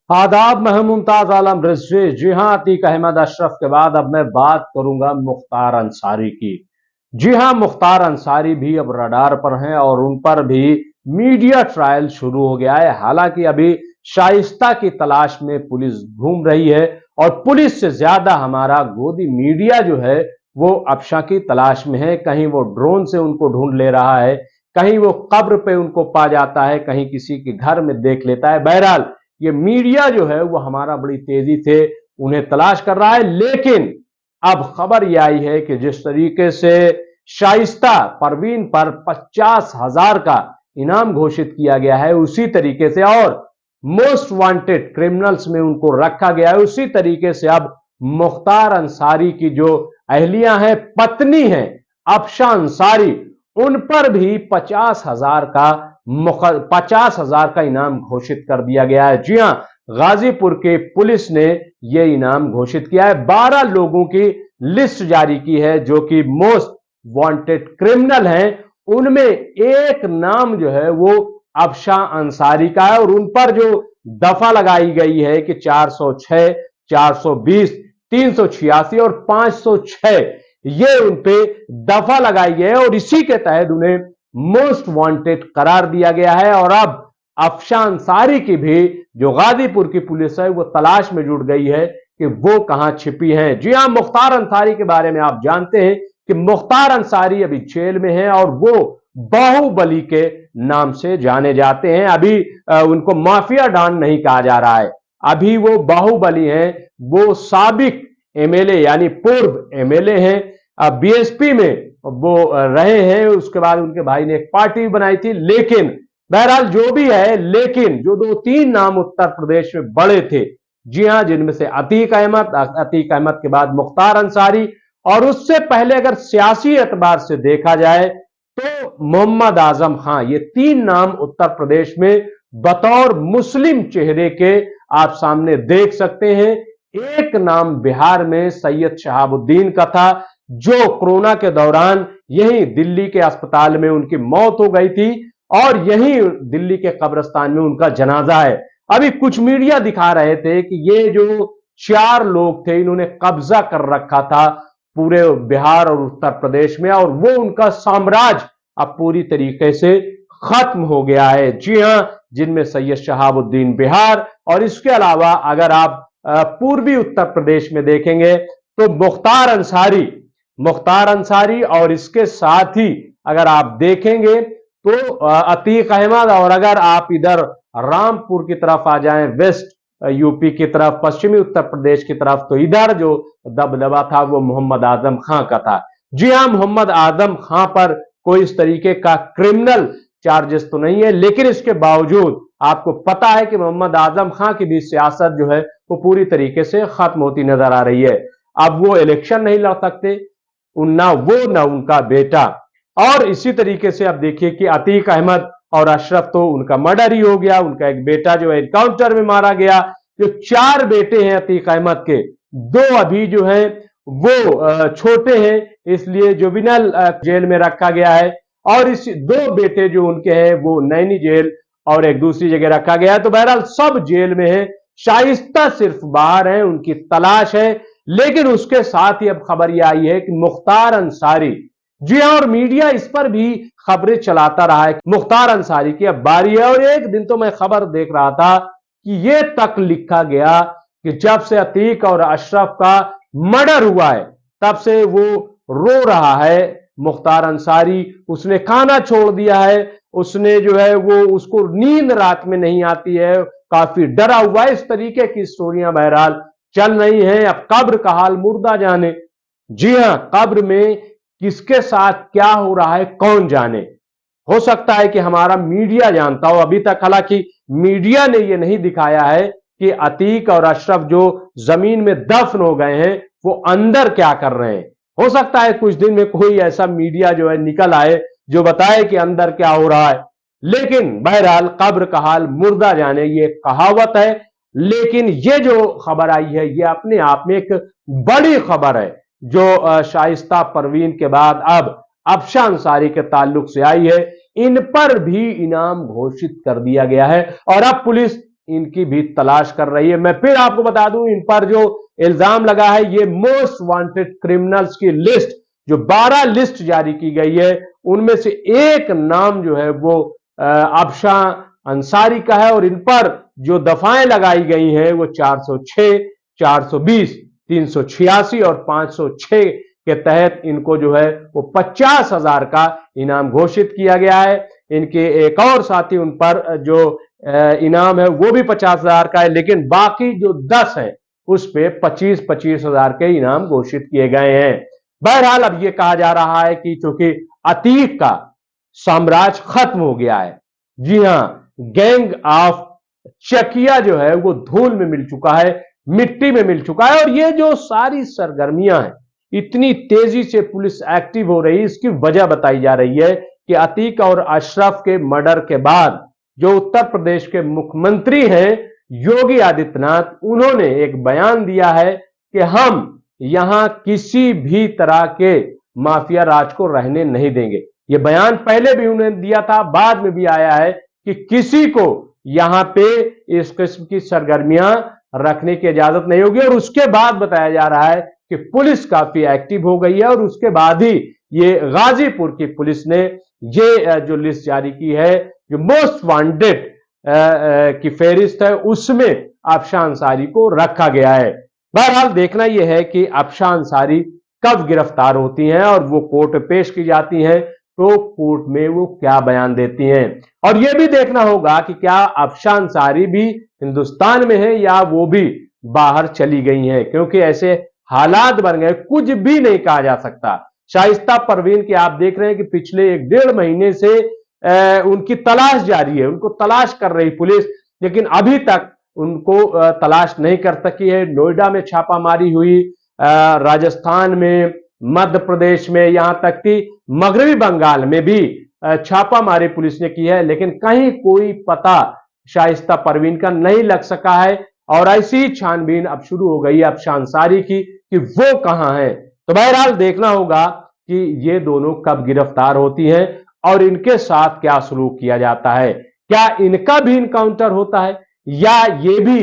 आदाब, मैं हूं मुमताज आलम रिजवी। जी हां, अतीक अहमद अशरफ के बाद अब मैं बात करूंगा मुख्तार अंसारी की। जी हां, मुख्तार अंसारी भी अब रडार पर हैं और उन पर भी मीडिया ट्रायल शुरू हो गया है। हालांकि अभी शाइस्ता की तलाश में पुलिस घूम रही है और पुलिस से ज्यादा हमारा गोदी मीडिया जो है वो अफशा की तलाश में है। कहीं वो ड्रोन से उनको ढूंढ ले रहा है, कहीं वो कब्र पे उनको पा जाता है, कहीं किसी के घर में देख लेता है। बहरहाल ये मीडिया जो है वो हमारा बड़ी तेजी से उन्हें तलाश कर रहा है। लेकिन अब खबर यह आई है कि जिस तरीके से शाइस्ता परवीन पर 50,000 का इनाम घोषित किया गया है, उसी तरीके से और मोस्ट वांटेड क्रिमिनल्स में उनको रखा गया है, उसी तरीके से अब मुख्तार अंसारी की जो अहलिया हैं, पत्नी हैं अफशा अंसारी, उन पर भी 50,000 का इनाम घोषित कर दिया गया है। जी हां, गाजीपुर के पुलिस ने यह इनाम घोषित किया है। 12 लोगों की लिस्ट जारी की है जो कि मोस्ट वांटेड क्रिमिनल हैं। उनमें एक नाम जो है वो अफशा अंसारी का है और उन पर जो दफा लगाई गई है कि 406, 420, 386 और 506, ये उनपे दफा लगाई गई है और इसी के तहत उन्हें मोस्ट वांटेड करार दिया गया है। और अब अफशा अंसारी की भी जो गाजीपुर की पुलिस है वो तलाश में जुट गई है कि वो कहां छिपी हैं। जी हां, मुख्तार अंसारी के बारे में आप जानते हैं कि मुख्तार अंसारी अभी जेल में है और वो बाहुबली के नाम से जाने जाते हैं। अभी उनको माफिया डॉन नहीं कहा जा रहा है, अभी वो बाहुबली हैं। वो साबिक एमएलए यानी पूर्व एमएलए हैं, बीएसपी में वो रहे हैं। उसके बाद उनके भाई ने एक पार्टी बनाई थी। लेकिन बहरहाल जो भी है, लेकिन जो 2-3 नाम उत्तर प्रदेश में बड़े थे, जी हां, जिनमें से अतीक अहमद के बाद मुख्तार अंसारी, और उससे पहले अगर सियासी एतबार से देखा जाए तो मोहम्मद आजम खान, ये 3 नाम उत्तर प्रदेश में बतौर मुस्लिम चेहरे के आप सामने देख सकते हैं। एक नाम बिहार में सैयद शहाबुद्दीन का था, जो कोरोना के दौरान यहीं दिल्ली के अस्पताल में उनकी मौत हो गई थी और यहीं दिल्ली के कब्रिस्तान में उनका जनाजा है। अभी कुछ मीडिया दिखा रहे थे कि ये जो 4 लोग थे, इन्होंने कब्जा कर रखा था पूरे बिहार और उत्तर प्रदेश में और वो उनका साम्राज्य अब पूरी तरीके से खत्म हो गया है। जी हां, जिनमें सैयद शहाबुद्दीन बिहार और इसके अलावा अगर आप पूर्वी उत्तर प्रदेश में देखेंगे तो मुख्तार अंसारी और इसके साथ ही अगर आप देखेंगे तो अतीक अहमद, और अगर आप इधर रामपुर की तरफ आ जाएं, वेस्ट यूपी की तरफ, पश्चिमी उत्तर प्रदेश की तरफ, तो इधर जो दबदबा था वो मोहम्मद आजम खां का था। जी हां, मोहम्मद आजम खां पर कोई इस तरीके का क्रिमिनल चार्जेस तो नहीं है, लेकिन इसके बावजूद आपको पता है कि मोहम्मद आजम खां की भी सियासत जो है वो पूरी तरीके से खत्म होती नजर आ रही है। अब वो इलेक्शन नहीं लड़ सकते, ना वो ना उनका बेटा। और इसी तरीके से अब देखिए कि अतीक अहमद और अशरफ तो उनका मर्डर ही हो गया, उनका एक बेटा जो है एनकाउंटर में मारा गया। जो 4 बेटे हैं अतीक अहमद के, 2 अभी जो है वो छोटे हैं, इसलिए जुवेनाइल जेल में रखा गया है और इस 2 बेटे जो उनके हैं वो नैनी जेल और एक दूसरी जगह रखा गया है। तो बहरहाल सब जेल में है, शाइस्ता सिर्फ बाहर है, उनकी तलाश है। लेकिन उसके साथ ही अब खबर यह आई है कि मुख्तार अंसारी, जी हां, और मीडिया इस पर भी खबरें चलाता रहा है, मुख्तार अंसारी की अब बारी है। और एक दिन तो मैं खबर देख रहा था कि यह तक लिखा गया कि जब से अतीक और अशरफ का मर्डर हुआ है तब से वो रो रहा है मुख्तार अंसारी। उसने खाना छोड़ दिया है, उसने जो है वो, उसको नींद रात में नहीं आती है, काफी डरा हुआ है। इस तरीके की स्टोरियां बहरहाल चल रही हैं। अब कब्र का हाल मुर्दा जाने। जी हां, कब्र में किसके साथ क्या हो रहा है कौन जाने। हो सकता है कि हमारा मीडिया जानता हो। अभी तक हालांकि मीडिया ने यह नहीं दिखाया है कि अतीक और अशरफ जो जमीन में दफन हो गए हैं वो अंदर क्या कर रहे हैं। हो सकता है कुछ दिन में कोई ऐसा मीडिया जो है निकल आए जो बताए कि अंदर क्या हो रहा है। लेकिन बहरहाल कब्र का हाल मुर्दा जाने, ये कहावत है। लेकिन ये जो खबर आई है ये अपने आप में एक बड़ी खबर है, जो शाइस्ता परवीन के बाद अब अफशा अंसारी के ताल्लुक से आई है। इन पर भी इनाम घोषित कर दिया गया है और अब पुलिस इनकी भी तलाश कर रही है। मैं फिर आपको बता दूं, इन पर जो इल्जाम लगा है, ये मोस्ट वांटेड क्रिमिनल्स की लिस्ट, जो 12 लिस्ट जारी की गई है, उनमें से एक नाम जो है वो आबशान अंसारी का है। और इन पर जो दफाएं लगाई गई हैं वो 406, 420, 386 और 506 के तहत इनको जो है वो 50,000 का इनाम घोषित किया गया है। इनके एक और साथी, उन पर जो इनाम है वो भी 50,000 का है, लेकिन बाकी जो 10 है उस पे 25,000 के इनाम घोषित किए गए हैं। बहरहाल अब ये कहा जा रहा है कि चूंकि अतीक का साम्राज्य खत्म हो गया है, जी हां, गैंग ऑफ चकिया जो है वो धूल में मिल चुका है, मिट्टी में मिल चुका है। और ये जो सारी सरगर्मियां हैं, इतनी तेजी से पुलिस एक्टिव हो रही है, इसकी वजह बताई जा रही है कि अतीक और अशरफ के मर्डर के बाद जो उत्तर प्रदेश के मुख्यमंत्री हैं योगी आदित्यनाथ, उन्होंने एक बयान दिया है कि हम यहां किसी भी तरह के माफिया राज को रहने नहीं देंगे। यह बयान पहले भी उन्होंने दिया था, बाद में भी आया है कि किसी को यहां पे इस किस्म की सरगर्मियां रखने की इजाजत नहीं होगी। और उसके बाद बताया जा रहा है कि पुलिस काफी एक्टिव हो गई है और उसके बाद ही ये गाजीपुर की पुलिस ने ये जो लिस्ट जारी की है, जो मोस्ट वांटेड की फेरिस्त है, उसमें आबशा अंसारी को रखा गया है। बहरहाल देखना यह है कि आबशा अंसारी कब गिरफ्तार होती हैं और वो कोर्ट में पेश की जाती हैं, तो कोर्ट में वो क्या बयान देती हैं। और यह भी देखना होगा कि क्या आबशा अंसारी भी हिंदुस्तान में है या वो भी बाहर चली गई हैं, क्योंकि ऐसे हालात बन गए, कुछ भी नहीं कहा जा सकता। शाइस्ता परवीन की आप देख रहे हैं कि पिछले 1-1.5 महीने से उनकी तलाश जारी है, उनको तलाश कर रही पुलिस, लेकिन अभी तक उनको तलाश नहीं कर सकी है। नोएडा में छापामारी हुई, राजस्थान में, मध्य प्रदेश में, यहां तक कि मगरबी बंगाल में भी छापामारी पुलिस ने की है, लेकिन कहीं कोई पता शाइस्ता परवीन का नहीं लग सका है। और ऐसी छानबीन अब शुरू हो गई है आबशा अंसारी की कि वो कहां है। तो बहरहाल देखना होगा कि ये दोनों कब गिरफ्तार होती हैं और इनके साथ क्या सलूक किया जाता है। क्या इनका भी इनकाउंटर होता है या ये भी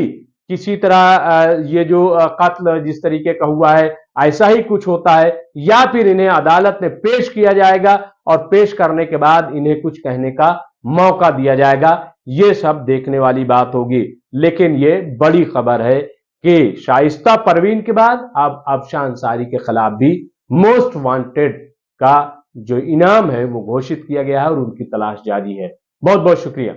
किसी तरह ये जो कत्ल जिस तरीके का हुआ है ऐसा ही कुछ होता है, या फिर इन्हें अदालत में पेश किया जाएगा और पेश करने के बाद इन्हें कुछ कहने का मौका दिया जाएगा। ये सब देखने वाली बात होगी। लेकिन ये बड़ी खबर है कि शाइस्ता परवीन के बाद अब आबशा अंसारी के खिलाफ भी मोस्ट वांटेड का जो इनाम है वो घोषित किया गया है और उनकी तलाश जारी है। बहुत बहुत शुक्रिया।